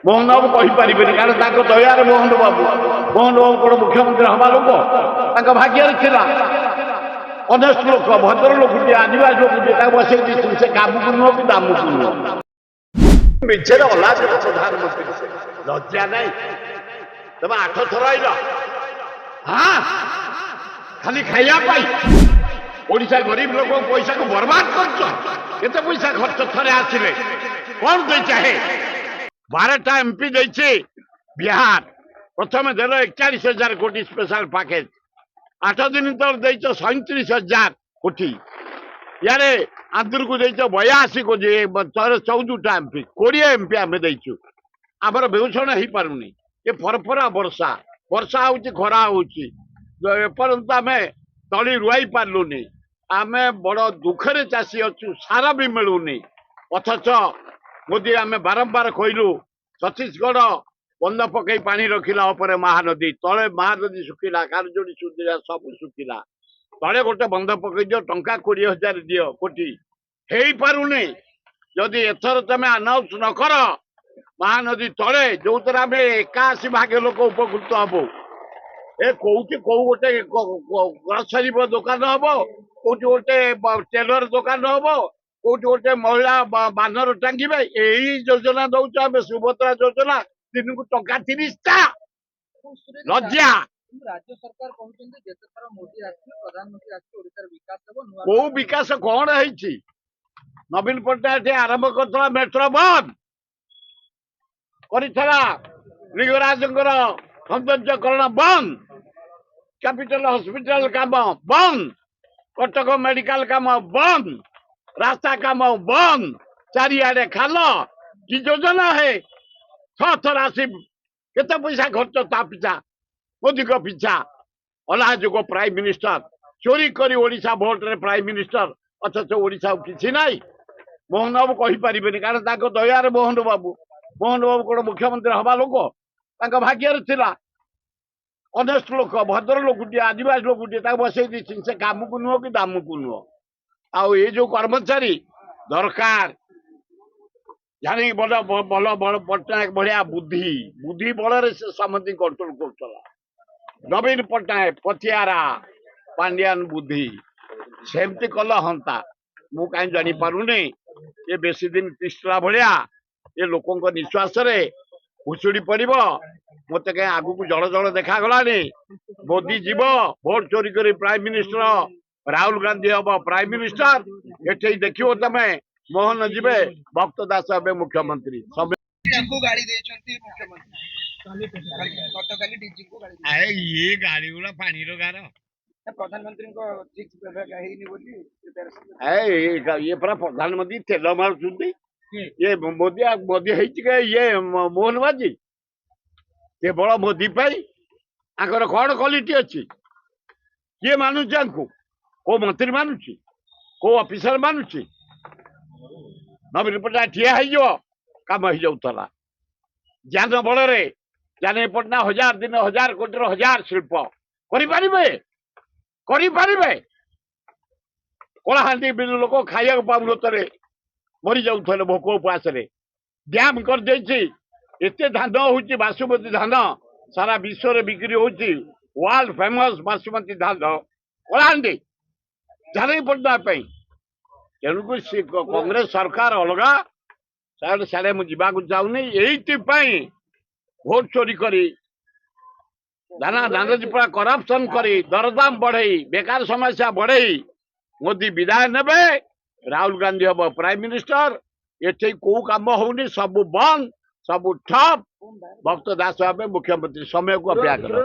ମୋହନ ବାବୁ କହିପାରିବେନି କାରଣ ତାଙ୍କ ଦୟାରେ ମୋହନ ବାବୁ କଣ ମୁଖ୍ୟମନ୍ତ୍ରୀ ହବା ଲୋକ ତାଙ୍କ ଭାଗ୍ୟରେ ଥିଲା। ଅନେଷ୍ଟ ଲୋକ ଭଦ୍ର ଲୋକଟିଏ ଆଦିବାସୀ ଲୋକଟିଏ ତାକୁ ବସେଇ ଦେଇଛନ୍ତି। ସେ କାମକୁ ନୁହଁ କି ଦାମକୁ ନୁହଁ। ମିଛରେ ଅଲାଜର ପ୍ରଧାନମନ୍ତ୍ରୀ ଲଜ୍ଜା ନାହିଁ। ତମେ 8 ଥର ଆଇଲ ହଁ ଖାଲି ଖାଇବା ପାଇଁ। ଓଡ଼ିଶା ଗରିବ ଲୋକ ପଇସାକୁ ବର୍ବାଦ କରୁଛ। କେତେ ପଇସା ଖର୍ଚ୍ଚ ଥରେ ଆସିଲେ କଣ ଦେଇଛ? 12ଟା MP ଦେଇଛି ବିହାର। ପ୍ରଥମେ ଦେଲ 41,000 କୋଟି ସ୍ପେଶାଲ ପ୍ୟାକେଜ। 8 ଦିନ ତଳେ ଦେଇଛ 37,000 କୋଟି। ইয়ারে আন্দুরକୁ ଦେଇଛ 82 କୋଟି। 14ଟା MP 20 MP ଆମେ ଦେଇଛୁ। ଆମର ବେଉଷଣ ହେଇପାରୁନି। ଏ ଫରଫରା ବର୍ଷା ହଉଛି, ଖରା ହଉଛି। ଏପର୍ଯ୍ୟନ୍ତ ଆମେ ତଳି ରୁଆଇ ପାରିଲୁନି। ଆମେ ବଡ ଦୁଃଖରେ ଚାଷୀ ଅଛୁ। ସାର ବି ମିଳୁନି। ଅଥଚ ମୋଦି ଆମେ ବାରମ୍ବାର କହିଲୁ ଛତିଶଗଡ଼ ବନ୍ଧ ପକେଇ ପାଣି ରଖିଲା ଉପରେ ମହାନଦୀ ତଳେ ମହାନଦୀ ଶୁଖିଲା, କାରଜୋଡି ଶୁଖିଲା, ସବୁ ଶୁଖିଲା। ତଳେ ଗୋଟେ ବନ୍ଧ ପକେଇ ଦିଅ, ଟଙ୍କା 20,000 ଦିଅ କୋଟି। ହେଇପାରୁନି। ଯଦି ଏଥର ତମେ ଆନାଉନ୍ସ ନ କର ମହାନଦୀ ତଳେ ଯୋଉଥିରେ ଆମେ 81 ଭାଗ ଲୋକ ଉପକୃତ ହବୁ। ଏ କୋଉଠି କୋଉ ଗୋଟେ ଗ୍ରୋସରୀ ଦୋକାନ ହବ, କୋଉଠି ଗୋଟେ ଟେଲର ଦୋକାନ ହବ, କୋଉଠି ଗୋଟେ ମହିଳା ବାନର ଟାଙ୍ଗିବେ। ଏଇ ଯୋଜନା ଦଉଛୁ ଆମେ, ସୁଭଦ୍ରା ଯୋଜନା। ଦିନକୁ ଟଙ୍କା 30ଟା। ଲଜ୍ଜା। ରାଜ୍ୟ ସରକାର କହୁଛନ୍ତି ଯେତେ ଥର ମୋଦି ଆସିଲେ ପ୍ରଧାନମନ୍ତ୍ରୀ ଆସିଲେ ଓଡ଼ିଶାର ବିକାଶ ହେବ। କୋଉ ବିକାଶ କଣ ହେଇଛି? ନବୀନ ପଟ୍ଟନାୟକ ଆରମ୍ଭ କରିଥିଲା ମେଟ୍ରୋ ବନ୍ଦ କରିଥିଲା, ଲିଙ୍ଗରାଜଙ୍କର ସୌନ୍ଦର୍ଯ୍ୟକରଣ ବନ୍ଦ, କ୍ୟାପିଟାଲ ହସ୍ପିଟାଲ କାମ ବନ୍ଦ, କଟକ ମେଡିକାଲ କାମ ବନ୍ଦ, ରାସ୍ତା କାମ ବନ୍ଦ, ଚାରିଆଡେ ଖାଲ। କି ଯୋଜନା ହେ? 6 ଥର ଆସି କେତେ ପଇସା ଖର୍ଚ୍ଚ ତା ପିଛା, ମୋଦିଙ୍କ ପିଛା। ଅଲାଯୋଗ ପ୍ରାଇମ ମିନିଷ୍ଟର ଚୋରି କରି ଓଡ଼ିଶା ଭୋଟରେ ପ୍ରାଇମ ମିନିଷ୍ଟର, ଅଥଚ ଓଡ଼ିଶା କିଛି ନାହିଁ। ମୋହନ ବାବୁ କହିପାରିବେନି କାରଣ ତାଙ୍କ ଦୟାରେ ମୋହନ ବାବୁ କଣ ମୁଖ୍ୟମନ୍ତ୍ରୀ ହବା ଲୋକ ତାଙ୍କ ଭାଗ୍ୟରେ ଥିଲା। ଅନେଷ୍ଟ ଲୋକ ଭଦ୍ର ଲୋକଟିଏ ଆଦିବାସୀ ଲୋକଟିଏ ତାକୁ ବସେଇ ଦେଇଛନ୍ତି। ସେ କାମକୁ ନୁହଁ କି ଦାମକୁ ନୁହଁ। ଆଉ ଏ ଯୋଉ କର୍ମଚାରୀ ଦରକାର ଜାଣି ଭଲ ପଟ୍ଟନାୟକ ଭଳିଆ ବୁଦ୍ଧି ବଳରେ ସେ ସମସ୍ତଙ୍କୁ କଣ୍ଟ୍ରୋଲ କରୁଥିଲା। ନବୀନ ପଟ୍ଟନାୟକ ପତିଆରା ପାଣ୍ଡିଆନ ବୁଦ୍ଧି ସେମିତି କଲ ହନ୍ତା। ମୁଁ କାହିଁ ଜାଣିପାରୁନି। ଏ ବେଶୀ ଦିନ ତିଷ୍ଠଲା ଭଳିଆ ଏ ଲୋକଙ୍କ ନିଶ୍ୱାସରେ ଭୁଷୁଡି ପଡିବ। ମତେ କାହିଁ ଆଗକୁ ଜଳ ଜଳ ଦେଖାଗଲାଣି। ମୋଦି ଯିବ ଭୋଟ ଚୋରି କରି ପ୍ରାଇମ ମିନିଷ୍ଟର, ରାହୁଲ ଗାନ୍ଧୀ ହବ ପ୍ରାଇମ ମିନିଷ୍ଟର। ଏଠି ଦେଖିବ ତମେ ମୋହନ ଯିବେ, ଭକ୍ତ ଦାସ ହେବେ ମୁଖ୍ୟମନ୍ତ୍ରୀ। ଗାଳି ଦେଇଛନ୍ତି ମୁଖ୍ୟମନ୍ତ୍ରୀ ଗତକାଲି ଡିଜିଙ୍କୁ ଗାଳି ଇଏ ଗାଡି ଗୁଡା ପାଣିର ଗାର। ପ୍ରଧାନମନ୍ତ୍ରୀଙ୍କ ଠିକ ହେଇନି ବୋଲି ଇଏ ପରା ପ୍ରଧାନମନ୍ତ୍ରୀ ତେଲ ମାରୁଛନ୍ତି। ଇଏ ମୋଦି ହେଇଛି ଇଏ ମୋହନ ମାଝୀ କେବଳ ମୋଦି ପାଇଁ। ଆଙ୍କର କଣ କ୍ୱାଲିଟି ଅଛି? କିଏ ମାନୁଛି ଆଙ୍କୁ? କୋଉ ମନ୍ତ୍ରୀ ମାନୁଛି? କୋଉ ଅଫିସର ମାନୁଛି? ନବୀନ ପଟ୍ଟନାୟକ ଠିଆ ହେଇଯିବ, କାମ ହେଇଯାଉଥିଲା। ଜ୍ଞାନ ବଳରେ ଜାନେ ପଟ୍ଟନାୟକ 1000 ଦିନ 1000 କୋଟିର 1000 ଶିଳ୍ପ କରିପାରିବେ। କଳାହାଣ୍ଡି ବିଲ ଲୋକ ଖାଇବାକୁ ପାଉନଥିଲେ, ମରି ଯାଉଥିଲେ ଭୋକ ଉପାସରେ। ଡ୍ୟାମ କରିଦେଇଛି। ଏତେ ଧାନ ହଉଛି ବାସୁମତୀ ଧାନ, ସାରା ବିଶ୍ୱରେ ବିକ୍ରି ହଉଛି। ୱାର୍ଲଡ ଫେମସ ବାସୁମତୀ ଧାନ କଳାହାଣ୍ଡି ଜାନେ ପଟ୍ଟନାୟକ ପାଇଁ। ତେଣୁକୁ ସେ କଂଗ୍ରେସ ସରକାର ଅଲଗା, ସାଡେ ମୁଁ ଯିବାକୁ ଚାହୁଁନି। ଏଇଥିପାଇଁ ଭୋଟ ଚୋରି କରି ଦାନଦୀପା କରପସନ କରି ଦରଦାମ ବଢେଇ ବେକାର ସମସ୍ୟା ବଢେଇ ମୋଦି ବିଦାୟ ନେବେ। ରାହୁଲ ଗାନ୍ଧୀ ହବ ପ୍ରାଇମ ମିନିଷ୍ଟର। ଏଠି କୋଉ କାମ ହଉନି, ସବୁ ବନ୍ଦ, ସବୁ ଠପ। ଭକ୍ତ ଦାସ ହେବେ ମୁଖ୍ୟମନ୍ତ୍ରୀ। ସମୟକୁ ଅପେକ୍ଷା କର।